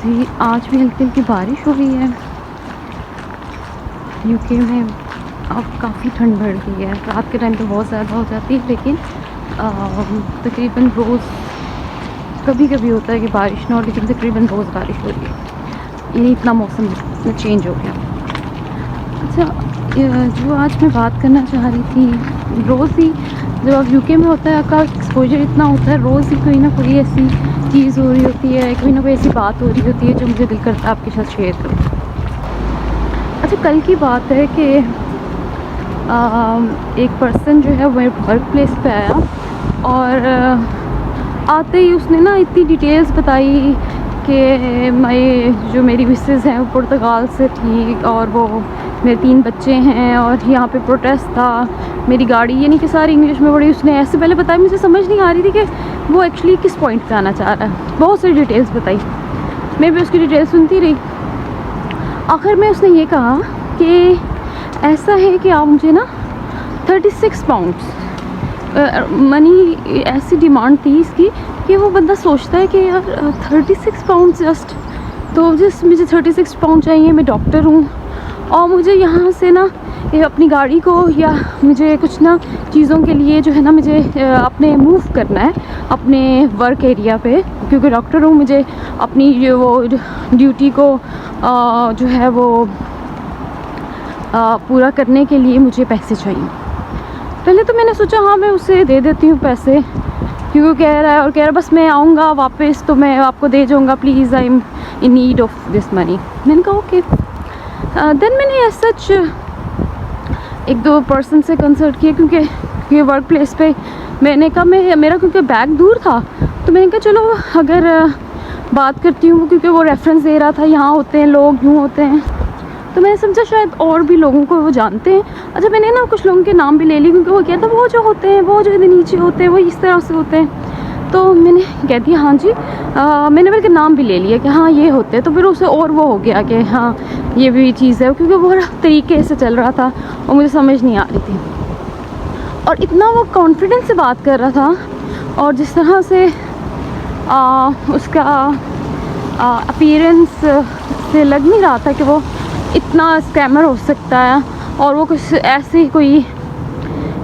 जी आज भी हल्की हल्की बारिश हो रही है। यूके में अब काफ़ी ठंड बढ़ गई है। रात के टाइम पे बहुत ज़्यादा हो जाती है, लेकिन तकरीबन रोज़ कभी कभी होता है कि बारिश ना हो, लेकिन तकरीबन रोज़ बारिश हो रही है। ये इतना मौसम चेंज हो गया। अच्छा, जो आज मैं बात करना चाह रही थी, रोज़ ही जब आप यूके में होता है आपका एक्सपोजर इतना होता है, रोज़ ही कोई ना कोई ऐसी चीज़ हो रही होती है, कोई ना कोई ऐसी बात हो रही होती है जो मुझे दिल करता है आपके साथ शेयर करूँ। अच्छा, कल की बात है कि एक पर्सन जो है वो मेरे वर्क प्लेस पे आया और आते ही उसने ना इतनी डिटेल्स बताई कि जो मेरी मिसेज़ हैं वो पुर्तगाल से थी और वो मेरे 3 बच्चे हैं और यहाँ पे प्रोटेस्ट था। मेरी गाड़ी, यानी कि सारी इंग्लिश में बड़ी उसने ऐसे पहले बताया, मुझे समझ नहीं आ रही थी कि वो एक्चुअली किस पॉइंट पे आना चाह रहा है। बहुत सारी डिटेल्स बताई, मैं भी उसकी डिटेल्स सुनती रही। आखिर में उसने ये कहा कि ऐसा है कि आप मुझे ना 36 पाउंड्स मनी, ऐसी डिमांड थी इसकी कि वो बंदा सोचता है कि यार 36 पाउंड जस्ट मुझे 36 पाउंड चाहिए। मैं डॉक्टर हूँ और मुझे यहाँ से ना अपनी गाड़ी को या मुझे कुछ ना चीज़ों के लिए जो है ना मुझे अपने मूव करना है अपने वर्क एरिया पे, क्योंकि डॉक्टर हूँ। मुझे अपनी जो वो ड्यूटी को जो है वो पूरा करने के लिए मुझे पैसे चाहिए। पहले तो मैंने सोचा हाँ मैं उसे दे देती हूँ पैसे, क्योंकि कह रहा है बस मैं आऊँगा वापस तो मैं आपको दे जाऊँगा, please I am in need of this money. मैंने कहा ओके। देन मैंने एज सच 1-2 पर्सन से कंसल्ट किया, क्योंकि ये वर्क प्लेस पे मैंने कहा मेरा क्योंकि बैग दूर था तो मैंने कहा चलो अगर बात करती हूँ, क्योंकि वो रेफरेंस दे रहा था यहाँ होते हैं लोग, यूँ होते हैं, तो मैंने समझा शायद और भी लोगों को वो जानते हैं। अच्छा, मैंने ना कुछ लोगों के नाम भी ले लिए, क्योंकि वो क्या था, वो जो होते हैं वो जो इधर नीचे होते हैं वो इस तरह से होते हैं। तो मैंने कह दिया हाँ जी, मैंने बल्कि नाम भी ले लिया कि हाँ ये होते हैं। तो फिर उसे और वो हो गया कि हाँ ये भी चीज़ है, क्योंकि वो तरीके से चल रहा था और मुझे समझ नहीं आ रही थी। और इतना वो कॉन्फिडेंस से बात कर रहा था और जिस तरह से उसका अपीयरेंस से लग नहीं रहा था कि वो इतना स्कैमर हो सकता है और वो कुछ ऐसे ही कोई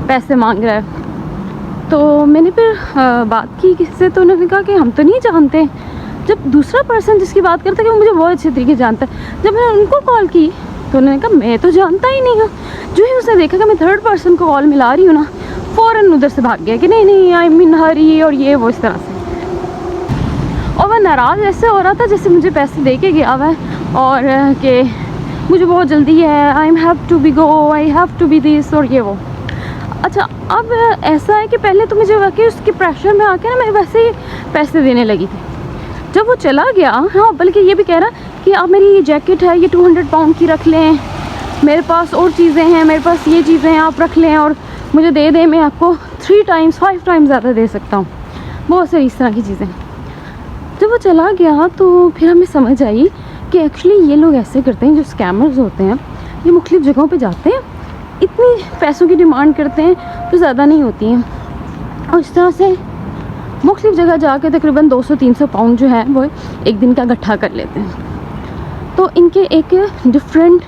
पैसे मांग रहा है। तो मैंने फिर बात की किससे, तो उन्होंने कहा कि हम तो नहीं जानते। जब दूसरा पर्सन जिसकी बात करता है कि वो मुझे बहुत अच्छे तरीके से जानता है, जब मैंने उनको कॉल की तो उन्होंने कहा मैं तो जानता ही नहीं हूँ। जो ही उसने देखा कि मैं थर्ड पर्सन को कॉल मिला रही हूँ ना, फ़ौरन उधर से भाग गया कि नहीं आई मीन हरी और ये वो इस तरह से। और वह नाराज़ ऐसे हो रहा था जैसे मुझे पैसे दे के गया हुआ है और कि मुझे बहुत जल्दी है, I am have to be go, I have to be this और ये वो। अच्छा, अब ऐसा है कि पहले तो मुझे वाकई उसके प्रेशर में आके ना मैं वैसे ही पैसे देने लगी थी। जब वो चला गया, हाँ बल्कि ये भी कह रहा कि आप मेरी ये जैकेट है ये 200 पाउंड की रख लें, मेरे पास और चीज़ें हैं, मेरे पास ये चीज़ें हैं, आप रख लें और मुझे दे दें, मैं आपको 3 टाइम्स 5 टाइम्स ज़्यादा दे सकता हूँ। बहुत सारी इस तरह की चीज़ें। जब वो चला गया तो फिर हमें समझ आई कि एक्चुअली ये लोग ऐसे करते हैं, जो स्कैमर्स होते हैं ये मुख्तलिफ़ जगहों पे जाते हैं, इतनी पैसों की डिमांड करते हैं जो ज़्यादा नहीं होती हैं और इस तरह से मुख्तलिफ़ जगह जाके तकरीबन 200-300 पाउंड जो है वो एक दिन का इकट्ठा कर लेते हैं। तो इनके एक डिफरेंट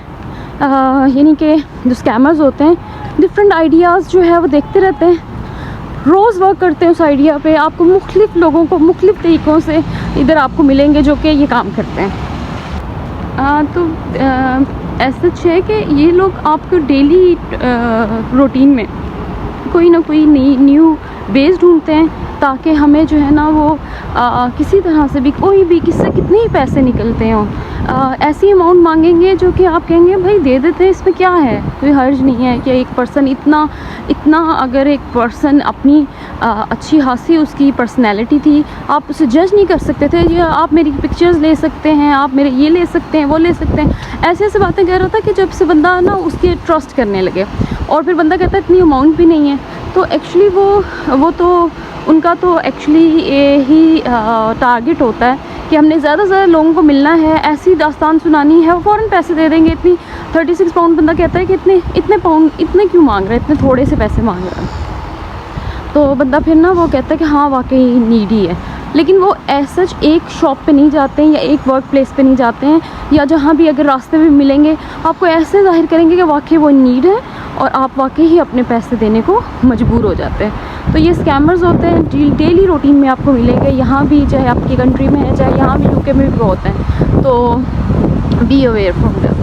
यानी कि जो स्कैमर्स होते हैं डिफरेंट आइडियाज़ जो है वो देखते रहते हैं, रोज़ वर्क करते हैं उस आइडिया पे। आपको मुख्तलिफ़ लोगों को मुख्तलिफ़ तरीक़ों से इधर आपको मिलेंगे जो कि ये काम करते हैं। तो ऐसा है कि ये लोग आपको डेली रूटीन में कोई ना कोई न्यू बेस ढूंढते हैं ताकि हमें जो है ना वो किसी तरह से भी कोई भी किससे कितने ही पैसे निकलते हों, ऐसी अमाउंट मांगेंगे जो कि आप कहेंगे भाई दे देते हैं, इसमें क्या है, कोई हर्ज नहीं है कि एक पर्सन इतना अगर एक पर्सन अपनी अच्छी खासी उसकी पर्सनैलिटी थी, आप उसे जज नहीं कर सकते थे। ये आप मेरी पिक्चर्स ले सकते हैं, आप मेरे ये ले सकते हैं, वो ले सकते हैं, ऐसे ऐसे बातें कह रहा था कि जब से बंदा ना उसके ट्रस्ट करने लगे और फिर बंदा कहता है इतनी अमाउंट भी नहीं है, तो एक्चुअली वो तो उनका तो एक्चुअली यही टारगेट होता है कि हमने ज़्यादा से ज़्यादा लोगों को मिलना है, ऐसी दास्तान सुनानी है, वो फ़ौरन पैसे दे देंगे। इतनी 36 पाउंड बंदा कहता है कि इतने पाउंड इतने क्यों मांग रहे हैं, इतने थोड़े से पैसे मांग रहे हैं। तो बंदा फिर ना वो कहता है कि हाँ वाकई नीडी है। लेकिन वो ऐसा एक शॉप पे नहीं जाते हैं या एक वर्क प्लेस पे नहीं जाते हैं, या जहाँ भी अगर रास्ते में मिलेंगे आपको ऐसे जाहिर करेंगे कि वाकई वो नीड है और आप वाकई ही अपने पैसे देने को मजबूर हो जाते हैं। तो ये स्कैमर्स होते हैं, डेली रूटीन में आपको मिलेंगे, यहाँ भी, चाहे आपकी कंट्री में है चाहे यहाँ भी, यूके में भी बहुत हैं। तो बी अवेयर फ्रॉम दिस।